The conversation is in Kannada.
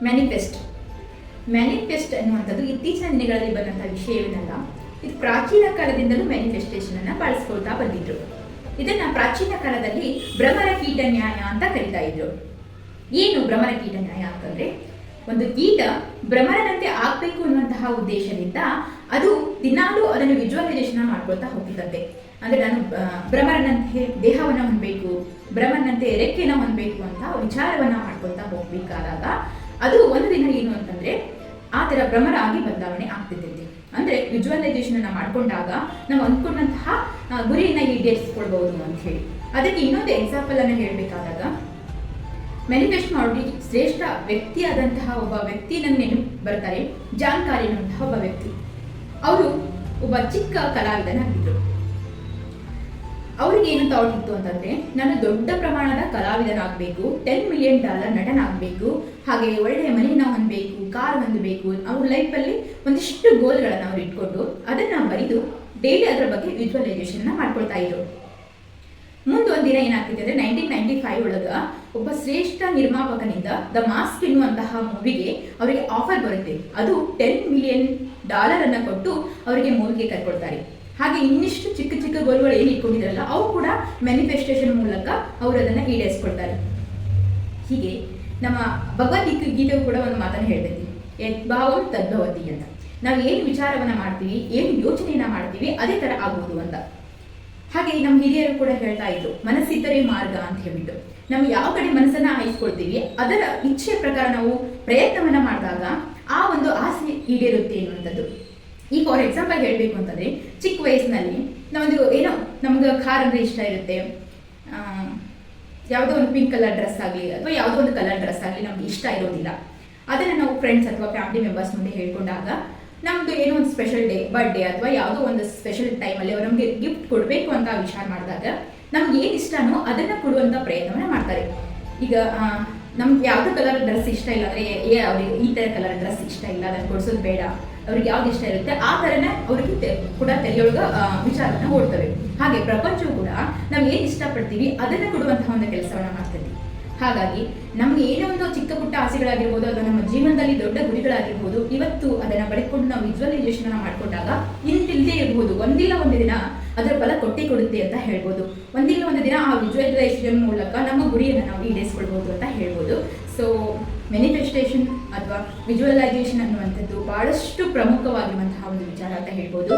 ಮ್ಯಾನಿಫೆಸ್ಟ್ ಮ್ಯಾನಿಫೆಸ್ಟ್ ಅನ್ನುವಂಥದ್ದು ಇತ್ತೀಚಿನ ದಿನಗಳಲ್ಲಿ ಬಂದಂತಹ ವಿಷಯವೇನಲ್ಲ. ಇದು ಪ್ರಾಚೀನ ಕಾಲದಿಂದಲೂ ಮ್ಯಾನಿಫೆಸ್ಟೇಷನ್ ಅನ್ನ ಬಳಸ್ಕೊಳ್ತಾ ಬಂದಿದ್ರು. ಇದನ್ನ ಪ್ರಾಚೀನ ಕಾಲದಲ್ಲಿ ಭ್ರಮರ ಕೀಟ ನ್ಯಾಯ ಅಂತ ಕರಿತಾ ಇದ್ರು. ಏನು ಭ್ರಮರ ಕೀಟ ನ್ಯಾಯ ಅಂತಂದ್ರೆ, ಒಂದು ಕೀಟ ಭ್ರಮರನಂತೆ ಆಗ್ಬೇಕು ಅನ್ನುವಂತಹ ಉದ್ದೇಶದಿಂದ ಅದು ದಿನಾಲೂ ಅದನ್ನು ವಿಜುವಲೈಸೇಷನ್ ಮಾಡ್ಕೊಳ್ತಾ ಹೋಗ್ತಿದ್ದಂತೆ. ಅಂದ್ರೆ ನಾನು ಭ್ರಮರನಂತೆ ದೇಹವನ್ನ ಹೊಂದಬೇಕು, ಭ್ರಮರನಂತೆ ರೆಕ್ಕೆನ ಹೊಂದಬೇಕು ಅಂತ ವಿಚಾರವನ್ನ ಮಾಡ್ಕೊಳ್ತಾ ಹೋಗ್ಬೇಕಾದಾಗ ಅದು ಒಂದು ದಿನ ಏನು ಅಂತಂದ್ರೆ ಆ ತರ ಭ್ರಮರ ಆಗಿ ಬದಲಾವಣೆ ಆಗ್ತಿದ್ದಂತೆ. ಅಂದ್ರೆ ವಿಜುವಲೈಸೇಷನ್ ಅನ್ನ ಮಾಡ್ಕೊಂಡಾಗ ನಾವು ಅಂದ್ಕೊಂಡಂತಹ ಗುರಿಯನ್ನ ಈಡೇರಿಸಿಕೊಳ್ಬಹುದು ಅಂತ ಹೇಳಿ. ಅದಕ್ಕೆ ಇನ್ನೊಂದು ಎಕ್ಸಾಂಪಲ್ ಅನ್ನ ಹೇಳ್ಬೇಕಾದಾಗ, ಮ್ಯಾನಿಫೆಸ್ಟ್ ಮಾಡೋರಿಗೆ ಶ್ರೇಷ್ಠ ವ್ಯಕ್ತಿಯಾದಂತಹ ಒಬ್ಬ ವ್ಯಕ್ತಿ ನನ್ನ ನೆನಪು ಬರ್ತಾರೆ. ಜಾನ್ಕಾರಿ ಅನ್ನುವಂತಹ ಒಬ್ಬ ವ್ಯಕ್ತಿ. ಅವರು ಒಬ್ಬ ಚಿಕ್ಕ ಕಲಾವಿದನಾಗಿದ್ರು. ಅವ್ರಿಗೆ ಏನು ಥಾಟ್ ಇತ್ತು ಅಂತಂದ್ರೆ, ನಾನು ದೊಡ್ಡ ಪ್ರಮಾಣದ ಕಲಾವಿದನಾಗಬೇಕು, $10 million ನಟನಾಗಬೇಕು, ಹಾಗೆ ಒಳ್ಳೆಯ ಮನೆಯನ್ನ ಹೊಂದಬೇಕು, ಕಾರ್ ಹೊಂದಬೇಕು. ಅವ್ರ ಲೈಫಲ್ಲಿ ಒಂದಿಷ್ಟು ಗೋಲ್ಗಳನ್ನು ಅವ್ರು ಇಟ್ಕೊಂಡು ಅದನ್ನ ಬರೆದು ಡೈಲಿ ಅದರ ಬಗ್ಗೆ ವಿಜುವಲೈಸೇಷನ್ ಮಾಡ್ಕೊಳ್ತಾ ಇದ್ರು. ಮುಂದೊಂದು ದಿನ ಏನಾಗ್ತಿದೆ ಅಂದ್ರೆ 1995 ಒಳಗ ಒಬ್ಬ ಶ್ರೇಷ್ಠ ನಿರ್ಮಾಪಕನಿಂದ ದ ಮಾಸ್ಕ್ ಎನ್ನುವಂತಹ ಮೂವಿಗೆ ಅವರಿಗೆ ಆಫರ್ ಬರುತ್ತೆ. ಅದು $10 million ಅನ್ನ ಕೊಟ್ಟು ಅವರಿಗೆ ಮೂವಿಗೆ ಕರ್ಕೊಳ್ತಾರೆ. ಹಾಗೆ ಇನ್ನಿಷ್ಟು ಚಿಕ್ಕ ಚಿಕ್ಕ ಗೋಲ್ಗಳು ಏನು ಇಟ್ಕೊಂಡಿದ್ರಲ್ಲ ಅವು ಕೂಡ ಮ್ಯಾನಿಫೆಸ್ಟೇಷನ್ ಮೂಲಕ ಅವರು ಅದನ್ನ ಈಡೇರಿಸ್ಕೊಳ್ತಾರೆ. ಹೀಗೆ ನಮ್ಮ ಭಗವದ್ಗೀತೆಗೂ ಕೂಡ ಒಂದು ಮಾತನ್ನು ಹೇಳ್ತೈತಿ, ಯದ್ಭಾವಂ ತದ್ಭವತಿ ಅಂತ. ನಾವು ಏನು ವಿಚಾರವನ್ನ ಮಾಡ್ತೀವಿ, ಏನು ಯೋಚನೆಯನ್ನ ಮಾಡ್ತೀವಿ, ಅದೇ ತರ ಆಗುವುದು ಅಂತ. ಹಾಗೆ ನಮ್ಮ ಹಿರಿಯರು ಕೂಡ ಹೇಳ್ತಾ ಇದ್ರು, ಮನಸ್ಸಿದ್ದರೆ ಮಾರ್ಗ ಅಂತ ಹೇಳ್ಬಿಟ್ಟು. ನಾವು ಯಾವ ಕಡೆ ಮನಸ್ಸನ್ನ ಆಯ್ಸ್ಕೊಳ್ತೀವಿ ಅದರ ಇಚ್ಛೆಯ ಪ್ರಕಾರ ನಾವು ಪ್ರಯತ್ನವನ್ನ ಮಾಡಿದಾಗ ಆ ಒಂದು ಆಸೆ ಈಡೇರುತ್ತೆ ಅನ್ನುವಂಥದ್ದು. ಈಗ ಫಾರ್ ಎಕ್ಸಾಂಪಲ್ ಹೇಳಬೇಕು ಅಂತಂದ್ರೆ, ಚಿಕ್ಕ ವಯಸ್ಸಿನಲ್ಲಿ ನಾವೊಂದು ಏನೋ ನಮ್ಗೆ ಕಾರ್ ಅಂದ್ರೆ ಇಷ್ಟ ಇರುತ್ತೆ, ಯಾವುದೋ ಒಂದು ಪಿಂಕ್ ಕಲರ್ ಡ್ರೆಸ್ ಆಗಲಿ ಅಥವಾ ಯಾವುದೋ ಒಂದು ಕಲರ್ ಡ್ರೆಸ್ ಆಗಲಿ ನಮ್ಗೆ ಇಷ್ಟ ಇರೋದಿಲ್ಲ. ಅದನ್ನು ನಾವು ಫ್ರೆಂಡ್ಸ್ ಅಥವಾ ಫ್ಯಾಮಿಲಿ ಮೆಂಬರ್ಸ್ ಮುಂದೆ ಹೇಳ್ಕೊಂಡಾಗ ನಮ್ದು ಏನೋ ಒಂದು ಸ್ಪೆಷಲ್ ಡೇ, ಬರ್ಡೇ ಅಥವಾ ಯಾವುದೋ ಒಂದು ಸ್ಪೆಷಲ್ ಟೈಮಲ್ಲಿ ಅವರು ನಮಗೆ ಗಿಫ್ಟ್ ಕೊಡಬೇಕು ಅಂತ ವಿಚಾರ ಮಾಡಿದಾಗ ನಮ್ಗೆ ಏನು ಇಷ್ಟನೋ ಅದನ್ನು ಕೊಡುವಂಥ ಪ್ರಯತ್ನವನ್ನ ಮಾಡ್ತಾರೆ. ಈಗ ನಮ್ಗೆ ಯಾವ್ದು ಕಲರ್ ಡ್ರೆಸ್ ಇಷ್ಟ ಇಲ್ಲ ಅಂದ್ರೆ, ಅವ್ರಿಗೆ ಈ ತರ ಕಲರ್ ಡ್ರೆಸ್ ಇಷ್ಟ ಇಲ್ಲ, ಅದನ್ನು ಕೊಡಿಸೋದು ಬೇಡ, ಅವ್ರಿಗೆ ಯಾವ್ದು ಇಷ್ಟ ಇರುತ್ತೆ ಆ ಥರನೇ ಅವ್ರಿಗೆ ಕೂಡ ತಲೆಯೊಳಗ ವಿಚಾರವನ್ನ ಓಡ್ತವೆ. ಹಾಗೆ ಪ್ರಪಂಚವು ಕೂಡ ನಾವು ಏನು ಇಷ್ಟಪಡ್ತೀವಿ ಅದನ್ನು ಕೊಡುವಂತಹ ಒಂದು ಕೆಲಸವನ್ನ ಮಾಡ್ತೀವಿ. ಹಾಗಾಗಿ ನಮ್ಗೆ ಏನೋ ಒಂದು ಚಿಕ್ಕ ಪುಟ್ಟ ಆಸೆಗಳಾಗಿರ್ಬೋದು ಅಥವಾ ನಮ್ಮ ಜೀವನದಲ್ಲಿ ದೊಡ್ಡ ಗುರಿಗಳಾಗಿರ್ಬೋದು, ಇವತ್ತು ಅದನ್ನ ಬರೆದುಕೊಂಡು ನಾವು ವಿಜುವಲೈಸೇಷನ್ ಮಾಡ್ಕೊಂಡಾಗ ಇಂತಿಲ್ಲದೆ ಇರ್ಬೋದು, ಒಂದಿಲ್ಲ ಒಂದು ದಿನ ಅದರ ಫಲ ಕೊಟ್ಟೇ ಕೊಡುತ್ತೆ ಅಂತ ಹೇಳ್ಬೋದು. ಒಂದಿಲ್ಲ ಒಂದು ದಿನ ಆ ವಿಜುವಲೈಸೇಷನ್ ಮೂಲಕ ನಮ್ಮ ಗುರಿಯನ್ನು ನಾವು ಈಡೇರಿಸ್ಕೊಳ್ಬೋದು ಅಂತ ಹೇಳ್ಬೋದು. ಸೊ ಮ್ಯಾನಿಫೆಸ್ಟೇಷನ್ ಅಥವಾ ವಿಜುವಲೈಸೇಷನ್ ಅನ್ನುವಂಥದ್ದು ಬಹಳಷ್ಟು ಪ್ರಮುಖವಾಗಿರುವಂತಹ ಒಂದು ವಿಚಾರ ಅಂತ ಹೇಳ್ಬೋದು.